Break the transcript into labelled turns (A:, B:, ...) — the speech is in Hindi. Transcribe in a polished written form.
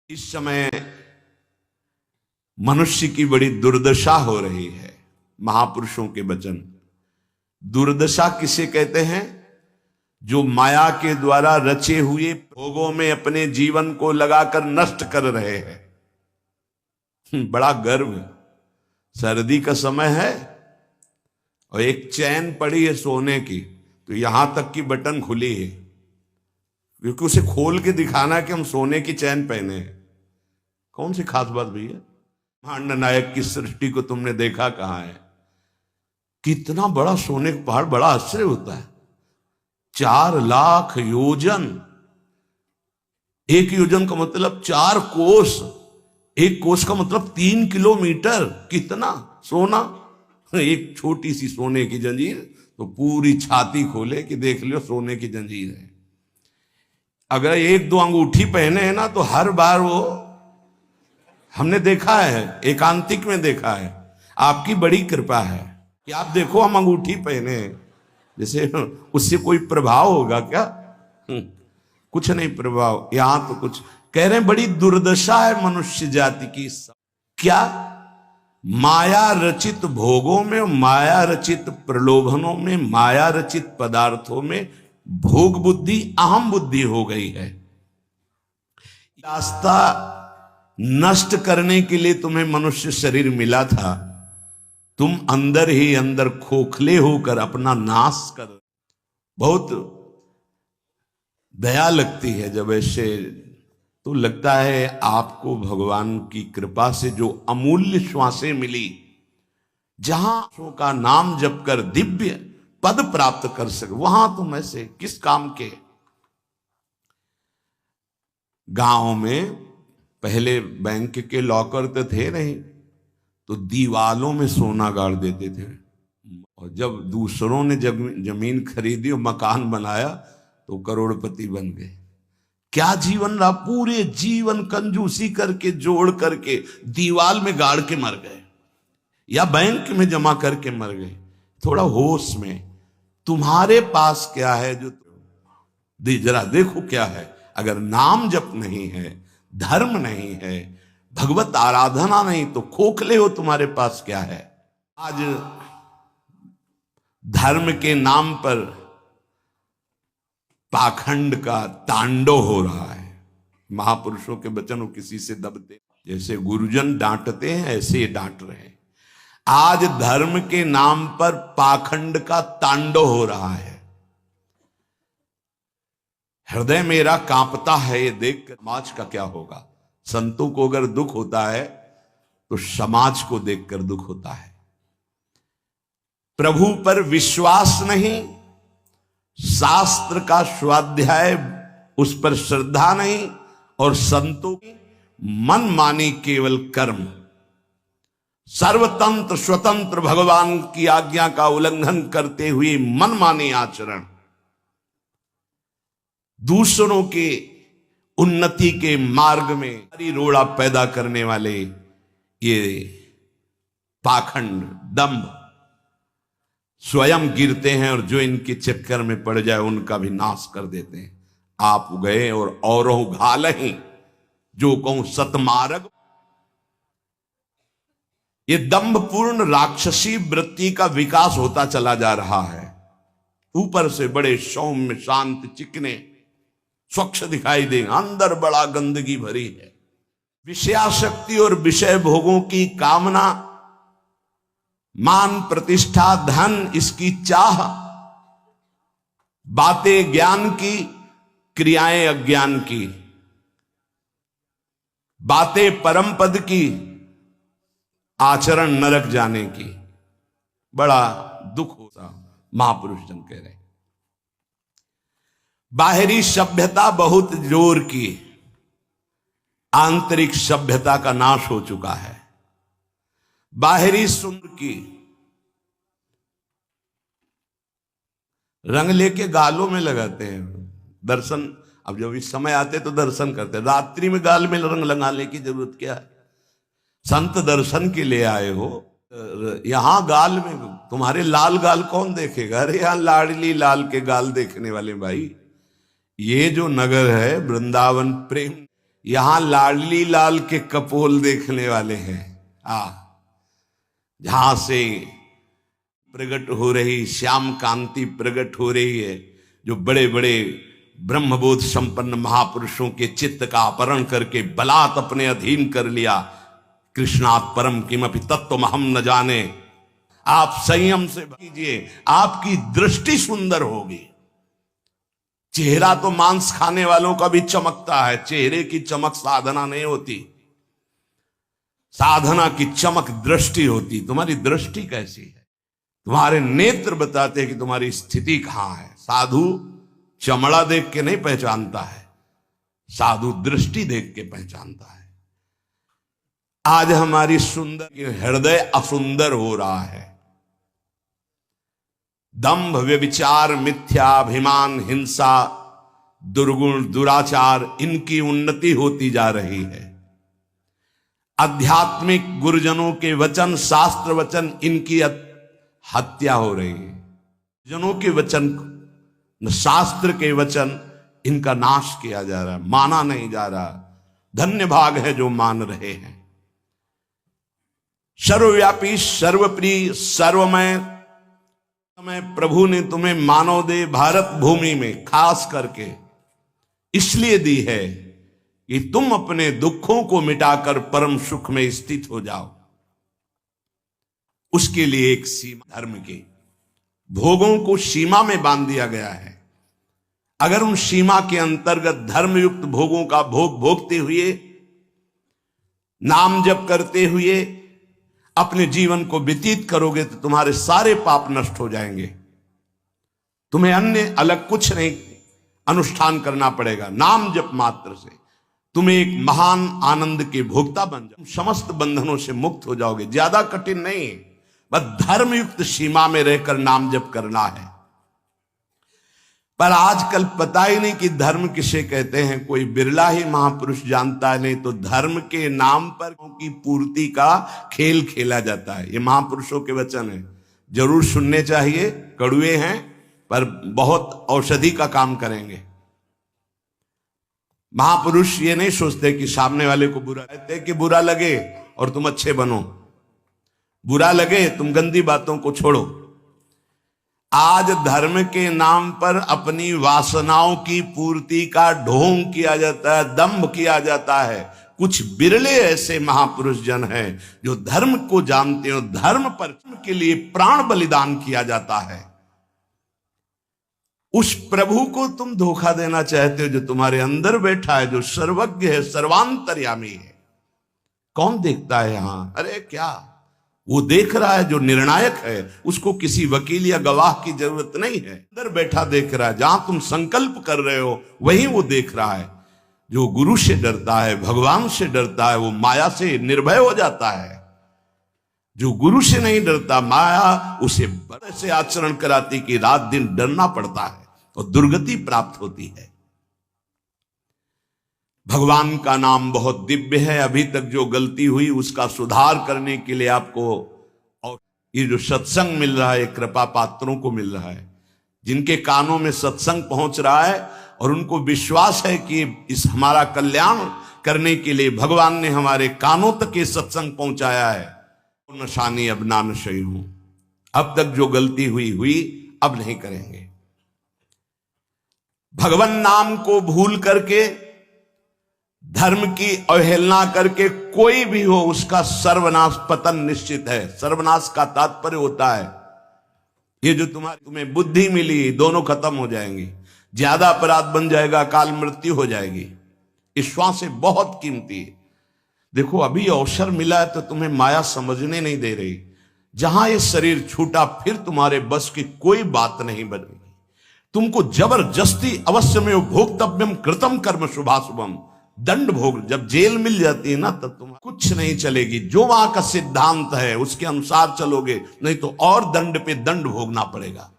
A: इस समय मनुष्य की बड़ी दुर्दशा हो रही है। महापुरुषों के वचन। दुर्दशा किसे कहते हैं? जो माया के द्वारा रचे हुए भोगों में अपने जीवन को लगाकर नष्ट कर रहे हैं। बड़ा गर्व। सर्दी का समय है और एक चैन पड़ी है सोने की, तो यहां तक की बटन खुली है, क्योंकि उसे खोल के दिखाना कि हम सोने की चैन पहने हैं। कौन सी खास बात भैया? ब्रह्मांड नायक की सृष्टि को तुमने देखा कहां है? कितना बड़ा सोने का पहाड़, बड़ा आश्चर्य होता है। 4 लाख योजन। एक योजन का मतलब 4 कोस। एक कोस का मतलब 3 किलोमीटर। कितना सोना! एक छोटी सी सोने की जंजीर तो पूरी छाती खोले कि देख लियो सोने की जंजीर है। अगर 1-2 अंगूठी पहने हैं ना, तो हर बार वो हमने देखा है, एकांतिक में देखा है। आपकी बड़ी कृपा है कि आप देखो हम अंगूठी पहने हैं, जैसे उससे कोई प्रभाव होगा क्या? कुछ नहीं प्रभाव। यहां तो कुछ कह रहे हैं, बड़ी दुर्दशा है मनुष्य जाति की। क्या? माया रचित भोगों में, माया रचित प्रलोभनों में, माया रचित पदार्थों में भोग बुद्धि, अहम बुद्धि हो गई है। रास्ता नष्ट करने के लिए तुम्हें मनुष्य शरीर मिला था, तुम अंदर ही अंदर खोखले होकर अपना नाश कर। बहुत दया लगती है जब ऐसे, तो लगता है आपको भगवान की कृपा से जो अमूल्य श्वासें मिली, जहां का नाम जप कर दिव्य पद प्राप्त कर सके, वहां तुम ऐसे किस काम के? गांव में पहले बैंक के लॉकर तो थे नहीं, तो दीवालों में सोना गाड़ देते थे। और जब दूसरों ने जमीन खरीदी और मकान बनाया तो करोड़पति बन गए। क्या जीवन रहा? पूरे जीवन कंजूसी करके जोड़ करके दीवाल में गाड़ के मर गए, या बैंक में जमा करके मर गए। थोड़ा होश में। तुम्हारे पास क्या है जो जरा देखो क्या है। अगर नाम जप नहीं है, धर्म नहीं है, भगवत आराधना नहीं, तो खोखले हो। तुम्हारे पास क्या है? आज धर्म के नाम पर पाखंड का तांडव हो रहा है। महापुरुषों के वचन किसी से दबते, जैसे गुरुजन डांटते हैं ऐसे डांट रहे हैं। आज धर्म के नाम पर पाखंड का तांडव हो रहा है। हृदय मेरा कांपता है ये देखकर, समाज का क्या होगा। संतों को अगर दुख होता है तो समाज को देखकर दुख होता है। प्रभु पर विश्वास नहीं, शास्त्र का स्वाध्याय उस पर श्रद्धा नहीं, और संतों की मनमानी केवल कर्म, सर्वतंत्र स्वतंत्र भगवान की आज्ञा का उल्लंघन करते हुए मनमानी आचरण, दूसरों के उन्नति के मार्ग में हरी रोड़ा पैदा करने वाले ये पाखंड, दंभ स्वयं गिरते हैं, और जो इनके चक्कर में पड़ जाए उनका भी नाश कर देते हैं। आप गए और औरों घालहीं, जो कहूं सतमार्ग। ये दंभपूर्ण राक्षसी वृत्ति का विकास होता चला जा रहा है। ऊपर से बड़े सौम्य शांत चिकने स्वच्छ दिखाई देंगे, अंदर बड़ा गंदगी भरी है। विषयाशक्ति और विषय भोगों की कामना, मान प्रतिष्ठा धन इसकी चाह, बातें ज्ञान की, क्रियाएं अज्ञान की, बातें परम पद की, आचरण नरक जाने की। बड़ा दुख होता। महापुरुष जन कह रहे, बाहरी सभ्यता बहुत जोर की, आंतरिक सभ्यता का नाश हो चुका है। बाहरी सुंदर की रंग लेके गालों में लगाते हैं दर्शन। अब जब इस समय आते तो दर्शन करते हैं, रात्रि में गाल में रंग लगाने की जरूरत क्या है? संत दर्शन के लिए आए हो, यहां गाल में तुम्हारे लाल गाल कौन देखेगा? अरे यहां लाडली लाल के गाल देखने वाले भाई। ये जो नगर है वृंदावन प्रेम, यहां लाडली लाल के कपोल देखने वाले हैं। जहां से प्रकट हो रही श्याम कांति प्रकट हो रही है, जो बड़े बड़े ब्रह्मबोध संपन्न महापुरुषों के चित्त का अपहरण करके बलात् अपने अधीन कर लिया। कृष्णात् परम किमपि तत्त्वमहं न जाने। आप संयम से कीजिए, आपकी दृष्टि सुंदर होगी। चेहरा तो मांस खाने वालों का भी चमकता है, चेहरे की चमक साधना नहीं होती। साधना की चमक दृष्टि होती। तुम्हारी दृष्टि कैसी है? तुम्हारे नेत्र बताते हैं कि तुम्हारी स्थिति कहां है। साधु चमड़ा देख के नहीं पहचानता है, साधु दृष्टि देख के पहचानता है। आज हमारी सुंदर हृदय असुंदर हो रहा है। दंभ व्यभिचार मिथ्याभिमान हिंसा दुर्गुण दुराचार इनकी उन्नति होती जा रही है। आध्यात्मिक गुरुजनों के वचन शास्त्र वचन इनकी हत्या हो रही है। जनों के वचन शास्त्र के वचन इनका नाश किया जा रहा है, माना नहीं जा रहा। धन्य भाग है जो मान रहे हैं। सर्वव्यापी सर्वप्रिय सर्वमय प्रभु ने तुम्हें मानव दे भारत भूमि में खास करके इसलिए दी है कि तुम अपने दुखों को मिटाकर परम सुख में स्थित हो जाओ। उसके लिए एक सीमा, धर्म के भोगों को सीमा में बांध दिया गया है। अगर उन सीमा के अंतर्गत धर्मयुक्त भोगों का भोग भोगते हुए, नाम जप करते हुए अपने जीवन को व्यतीत करोगे तो तुम्हारे सारे पाप नष्ट हो जाएंगे। तुम्हें अन्य अलग कुछ नहीं अनुष्ठान करना पड़ेगा। नाम जप मात्र से तुम्हें एक महान आनंद के भोक्ता बन जाओ, समस्त बंधनों से मुक्त हो जाओगे। ज्यादा कठिन नहीं, बस धर्मयुक्त सीमा में रहकर नाम जप करना है। पर आजकल पता ही नहीं कि धर्म किसे कहते हैं। कोई बिरला ही महापुरुष जानता है, नहीं तो धर्म के नाम पर की पूर्ति का खेल खेला जाता है। ये महापुरुषों के वचन है, जरूर सुनने चाहिए। कड़ुए हैं पर बहुत औषधि का काम करेंगे। महापुरुष ये नहीं सोचते कि सामने वाले को बुरा कहते कि बुरा लगे और तुम अच्छे बनो, बुरा लगे तुम गंदी बातों को छोड़ो। आज धर्म के नाम पर अपनी वासनाओं की पूर्ति का ढोंग किया जाता है, दंभ किया जाता है। कुछ बिरले ऐसे महापुरुष जन हैं जो धर्म को जानते हो। धर्म पर के लिए प्राण बलिदान किया जाता है। उस प्रभु को तुम धोखा देना चाहते हो जो तुम्हारे अंदर बैठा है, जो सर्वज्ञ है, सर्वांतर्यामी है। कौन देखता है यहां? अरे क्या वो देख रहा है जो निर्णायक है। उसको किसी वकील या गवाह की जरूरत नहीं है, अंदर बैठा देख रहा है। जहां तुम संकल्प कर रहे हो वहीं वो देख रहा है। जो गुरु से डरता है, भगवान से डरता है, वो माया से निर्भय हो जाता है। जो गुरु से नहीं डरता, माया उसे बड़े से आचरण कराती कि रात दिन डरना पड़ता है और दुर्गति प्राप्त होती है। भगवान का नाम बहुत दिव्य है। अभी तक जो गलती हुई उसका सुधार करने के लिए आपको, और ये जो सत्संग मिल रहा है कृपा पात्रों को मिल रहा है, जिनके कानों में सत्संग पहुंच रहा है और उनको विश्वास है कि इस हमारा कल्याण करने के लिए भगवान ने हमारे कानों तक ये सत्संग पहुंचाया है। नशानी अब ना नशई हूं। अब तक जो गलती हुई अब नहीं करेंगे। भगवान नाम को भूल करके, धर्म की अवहेलना करके कोई भी हो उसका सर्वनाश पतन निश्चित है। सर्वनाश का तात्पर्य होता है ये जो तुम्हें बुद्धि मिली, दोनों खत्म हो जाएंगी। ज्यादा अपराध बन जाएगा, काल मृत्यु हो जाएगी। श्वासें बहुत कीमती है। देखो अभी अवसर मिला है तो तुम्हें माया समझने नहीं दे रही। जहां ये शरीर छूटा फिर तुम्हारे बस की कोई बात नहीं बनेगी। तुमको जबरदस्ती अवश्य में भोक्तव्यम कृतम कर्म शुभाशुभम, दंड भोग। जब जेल मिल जाती है ना तब तुम कुछ नहीं चलेगी। जो वहां का सिद्धांत है उसके अनुसार चलोगे, नहीं तो और दंड पे दंड भोगना पड़ेगा।